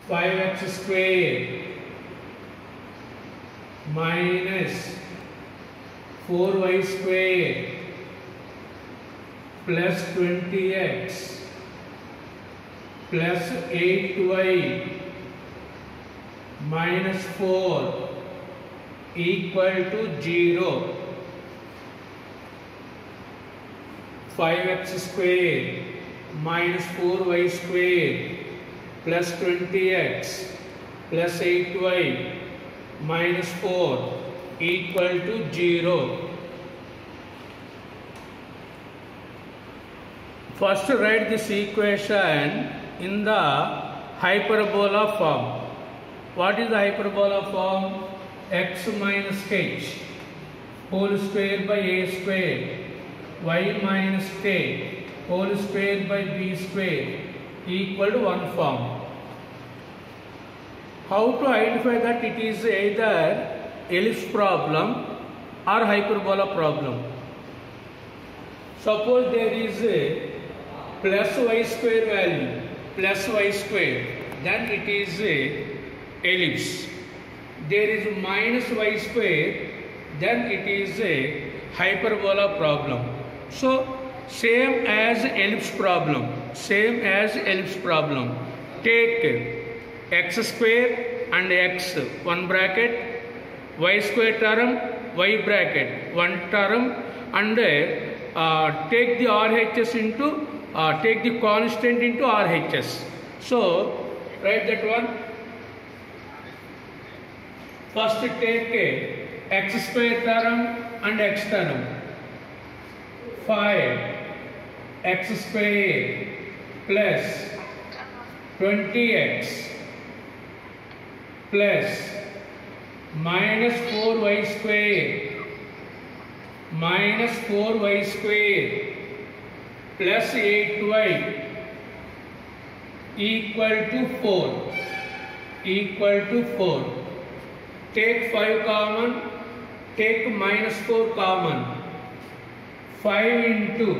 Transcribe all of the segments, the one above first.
5x square minus 4y square plus 20x plus 8y minus 4 equal to 0. 5x square minus 4y square plus 20x plus 8y minus 4 equal to 0. First write this equation in the hyperbola form. What is the hyperbola form? X minus h whole square by a square y minus k whole square by b square equal to 1 form. How to identify that it is either ellipse problem or hyperbola problem? Suppose there is a plus y square value, plus y square, then it is a ellipse. There is minus y square, then it is a hyperbola problem. So same as ellipse problem, same as ellipse problem. Take x square and x one bracket, y square term, y bracket one term, and take the RHS into take the constant into RHS. So write that one. First take a x square term and x term. 5x square plus 20x plus minus 4y square minus 4y square plus 8y equal to 4. Take 5 common, take minus 4 common. 5 into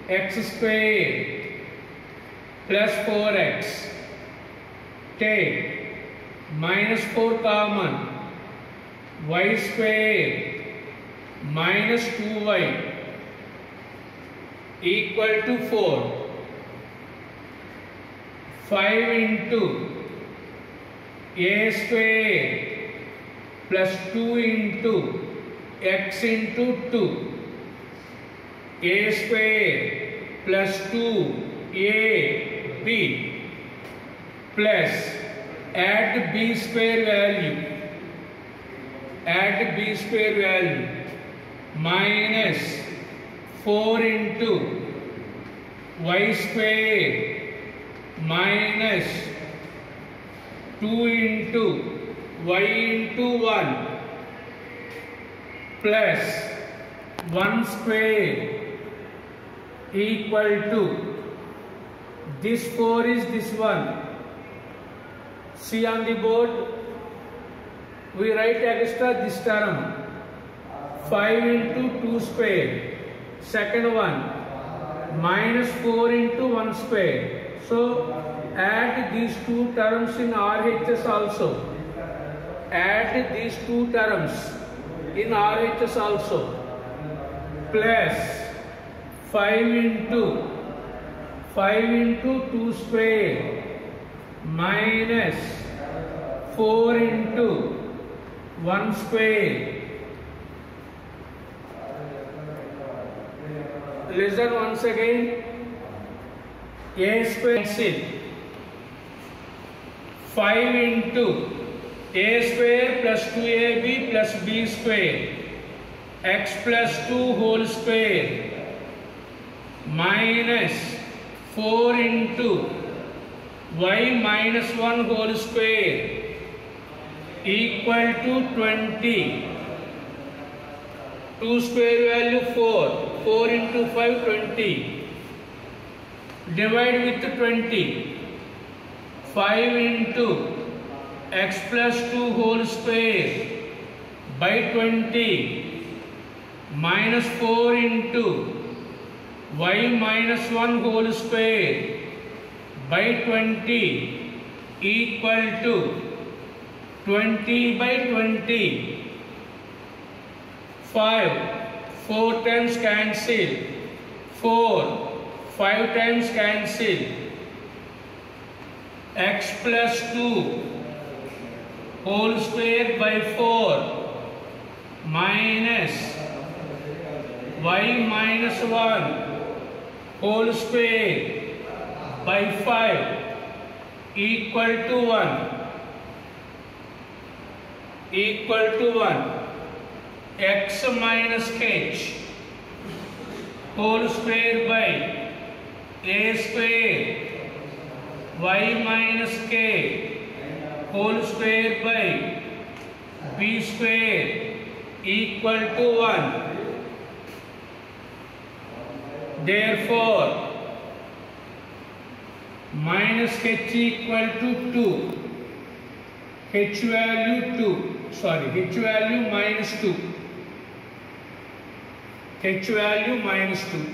x square plus 4x. Take minus 4 common, y square minus 2y equal to 4. 5 into a square plus 2 into x into 2. A square plus 2ab plus add b square value minus 4 into y square minus 2 into y into 1 plus 1 square equal to, this 4 is this one. See on the board, we write extra this term, 5 into 2 square, second one, minus 4 into 1 square. So add these two terms in RHS also. Add these two terms in RHS also. Plus 5 into 2 square minus 4 into 1 square. Listen once again. A square cancel. 5 into a square plus 2ab plus b square x plus 2 whole square minus 4 into y minus 1 whole square equal to 20. 2 square value 4. 4 into 5, 20. Divide with 20. 5 into x plus 2 whole square by 20 minus 4 into y minus 1 whole square by 20 equal to 20 by 20. 5, 4 times cancel. 4, 5 times cancel. X plus 2 whole square by 4 minus y minus 1 whole square by 5 equal to 1. Equal to 1. X minus h whole square by a square y minus k whole square by b square equal to 1. Therefore, minus h equal to 2. H value 2. Sorry, h value minus 2. H value minus 2.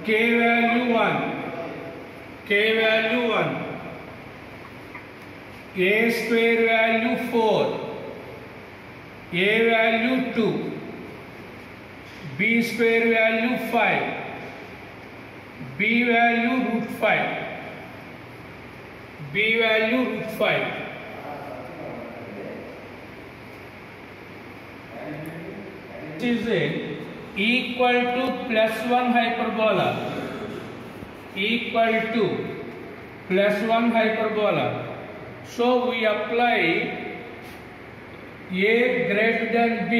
K value 1. K value 1. A square value 4. A value 2. B square value 5. B value root 5. B value root 5. This is equal to plus 1 hyperbola. Equal to plus 1 hyperbola. So we apply A greater than B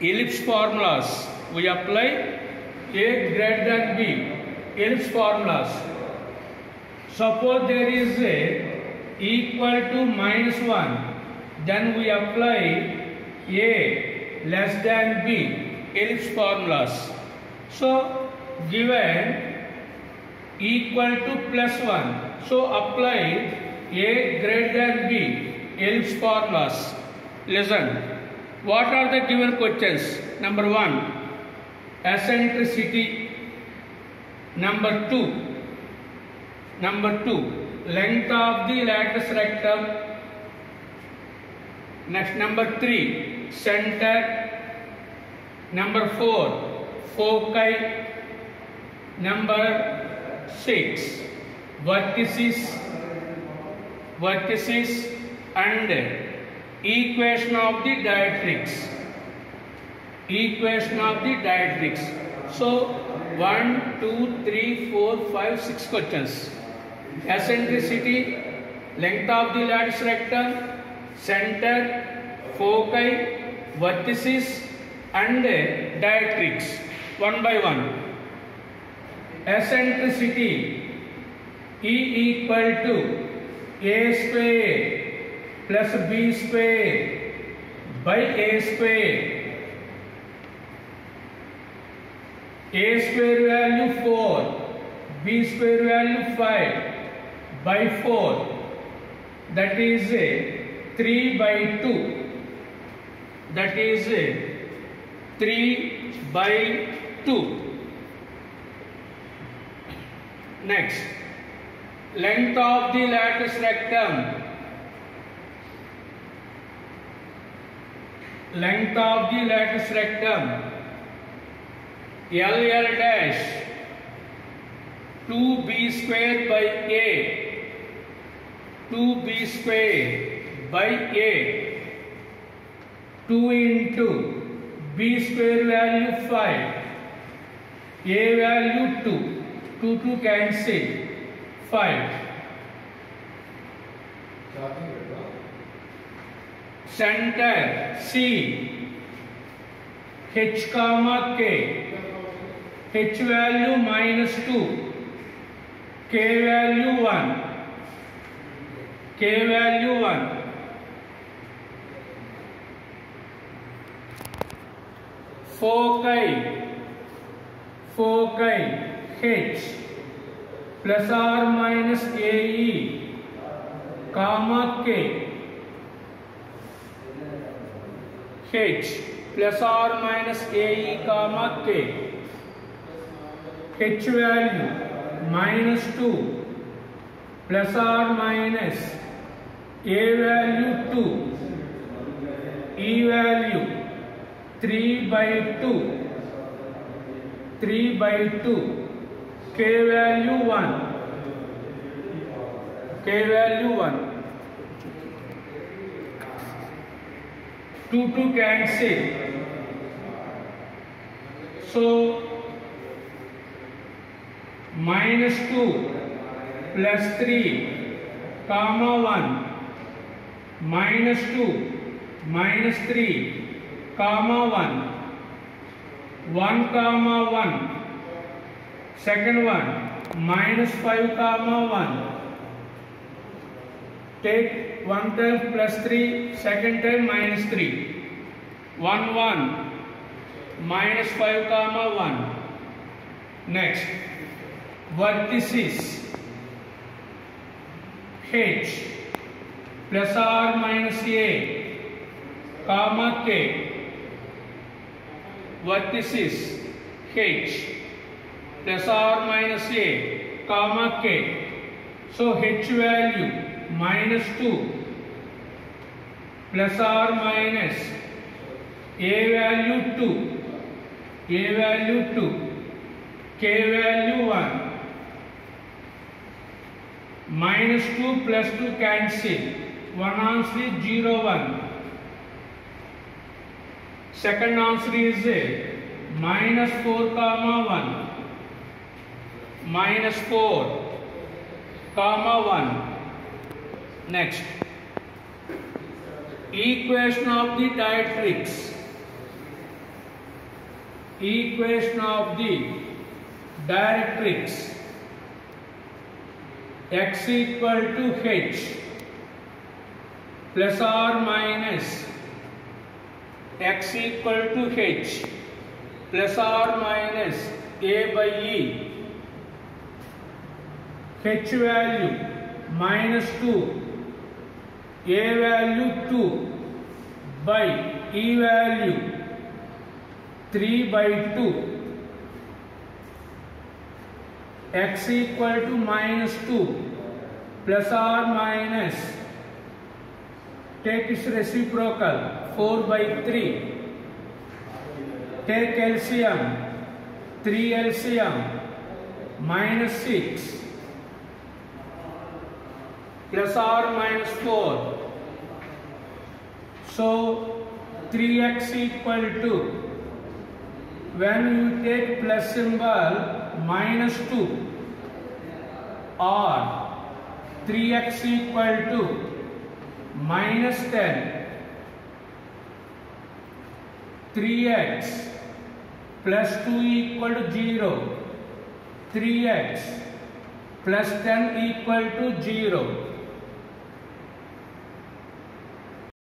ellipse formulas. We apply A greater than B ellipse formulas. Suppose there is a equal to minus 1, then we apply A less than B ellipse formulas. So given equal to plus 1, so apply A greater than B ellipse formulas. Listen, what are the given questions? Number 1, eccentricity. Number 2, length of the lattice rectum. Next, number 3, center. Number 4, foci. Number 6, vertices and equation of the diatrix. So 1, 2, 3, 4, 5, 6 questions. Eccentricity, length of the lattice rectum, center, foci, vertices and diatrix. One by one. Eccentricity, E equal to A square plus B square by A square. A square value 4, B square value 5 by 4, that is 3 by 2. That is 3 by 2. Next, length of the lattice rectum. Length of the lattice rectum, LL dash 2B square by A, 2B square by A, 2 into B square value 5, A value 2, 2 cancel, 5. Center C, H comma K, H value minus 2, K value 1, K value 1. Foci, H plus or minus AE, comma K, H plus or minus AE, comma K, H value minus 2, plus or minus a value 2, e value 3 by 2, 3 by 2, k value 1, k value 1. 2 to cancel. So minus 2 plus 3 comma 1 minus 2 minus 3 comma 1 1 comma 1 second one minus 5 comma 1 take one time plus 3 second time minus 3 1 1 minus 5 comma 1 next vertices h plus or minus a comma k vertices h plus or minus a comma k. So h value minus 2 plus or minus a value 2, a value 2, k value 1, minus 2 plus 2 cancel, 1 answer is 0 1. Second answer is minus 4 comma 1, minus 4 comma 1. Next, equation of the directrix. Equation of the directrix. X equal to h plus or minus x equal to h plus or minus a by e. H value minus 2, a value 2 by e value 3 by 2. X equal to minus 2 plus or minus take its reciprocal 4 by 3. Take LCM 3 LCM minus 6 plus or minus 4. So 3x equal to, when you take plus symbol, minus 2 or 3x equal to minus 10, 3x plus 2 equal to 0, 3x plus 10 equal to 0.